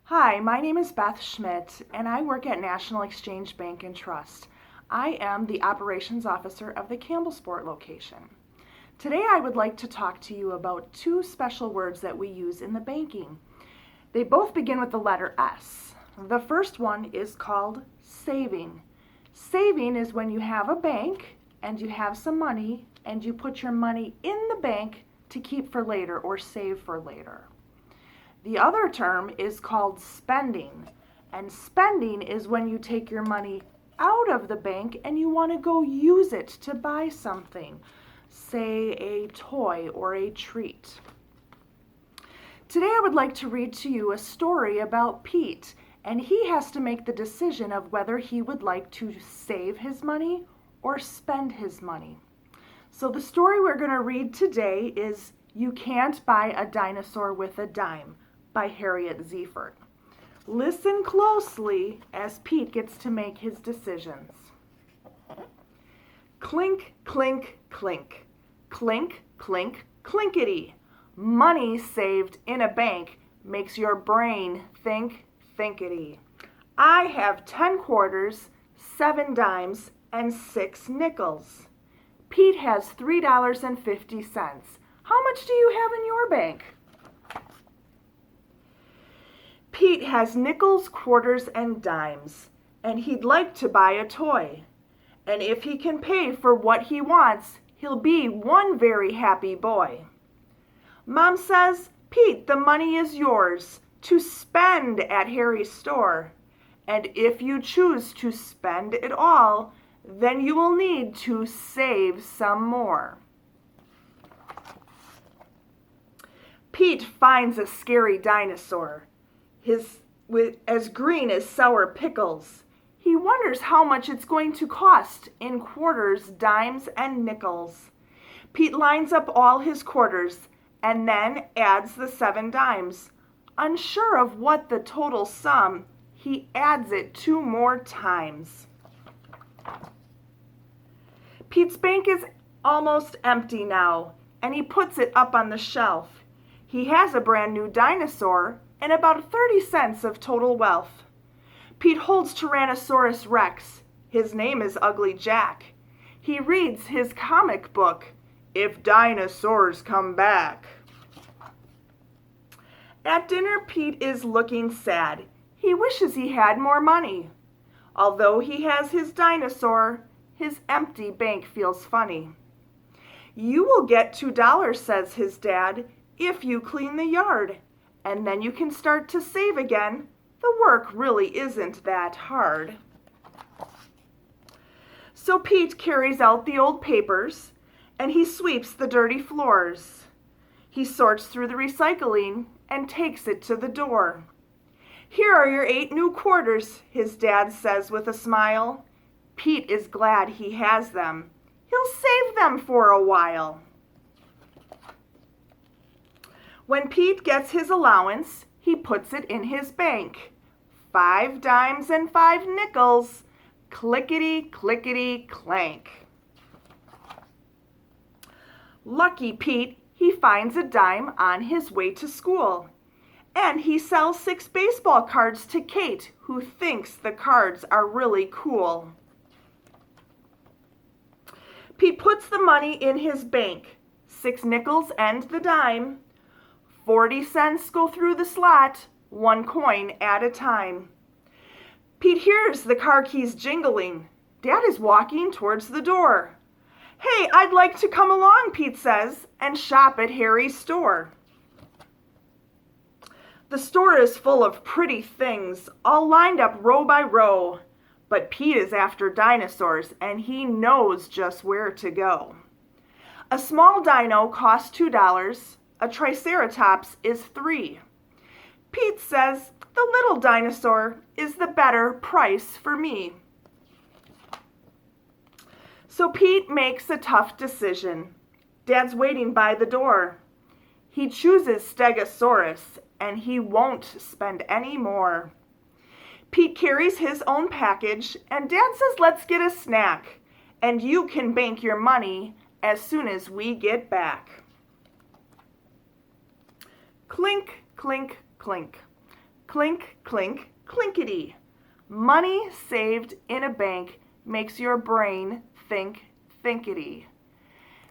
Hi, my name is Beth Schmidt, and I work at National Exchange Bank and Trust. I am the operations officer of the Campbellsport location. Today I would like to talk to you about two special words that we use in the banking. They both begin with the letter S. The first one is called saving. Saving is when you have a bank and you have some money and you put your money in the bank to keep for later or save for later. The other term is called spending, and spending is when you take your money out of the bank and you want to go use it to buy something, say a toy or a treat. Today I would like to read to you a story about Pete, and he has to make the decision of whether he would like to save his money or spend his money. So the story we're going to read today is You Can't Buy a Dinosaur with a Dime by Harriet Ziefert. Listen closely as Pete gets to make his decisions. Clink, clink, clink. Clink, clink, clinkety. Money saved in a bank makes your brain think thinkety. I have 10 quarters, 7 dimes, and 6 nickels. Pete has $3.50. How much do you have in your bank? Pete has nickels, quarters, and dimes, and he'd like to buy a toy. And if he can pay for what he wants, he'll be one very happy boy. Mom says, Pete, the money is yours to spend at Harry's store. And if you choose to spend it all, then you will need to save some more. Pete finds a scary dinosaur. As green as sour pickles. He wonders how much it's going to cost in quarters, dimes, and nickels. Pete lines up all his quarters and then adds the 7 dimes. Unsure of what the total sum, he adds it 2 more times. Pete's bank is almost empty now, and he puts it up on the shelf. He has a brand new dinosaur and about 30 cents of total wealth. Pete holds Tyrannosaurus Rex. His name is Ugly Jack. He reads his comic book, If Dinosaurs Come Back. At dinner, Pete is looking sad. He wishes he had more money. Although he has his dinosaur, his empty bank feels funny. You will get $2, says his dad, if you clean the yard. And then you can start to save again. The work really isn't that hard. So Pete carries out the old papers and he sweeps the dirty floors. He sorts through the recycling and takes it to the door. Here are your 8 new quarters, his dad says with a smile. Pete is glad he has them. He'll save them for a while. When Pete gets his allowance, he puts it in his bank. 5 dimes and 5 nickels, clickety, clickety, clank. Lucky Pete, he finds a dime on his way to school. And he sells 6 baseball cards to Kate, who thinks the cards are really cool. Pete puts the money in his bank, 6 nickels and the dime. 40 cents go through the slot, 1 coin at a time. Pete hears the car keys jingling. Dad is walking towards the door. Hey, I'd like to come along, Pete says, and shop at Harry's store. The store is full of pretty things, all lined up row by row. But Pete is after dinosaurs, and he knows just where to go. A small dino costs $2. A triceratops is 3. Pete says, the little dinosaur is the better price for me. So Pete makes a tough decision. Dad's waiting by the door. He chooses Stegosaurus, and he won't spend any more. Pete carries his own package, and Dad says, let's get a snack, and you can bank your money as soon as we get back. Clink, clink, clink. Clink, clink, clinkety. Money saved in a bank makes your brain think thinkety.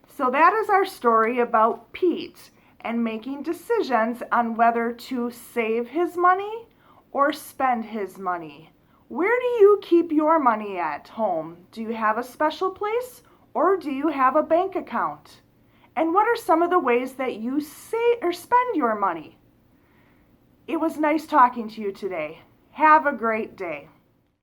So that is our story about Pete and making decisions on whether to save his money or spend his money. Where do you keep your money at home? Do you have a special place or do you have a bank account? And what are some of the ways that you save or spend your money? It was nice talking to you today. Have a great day.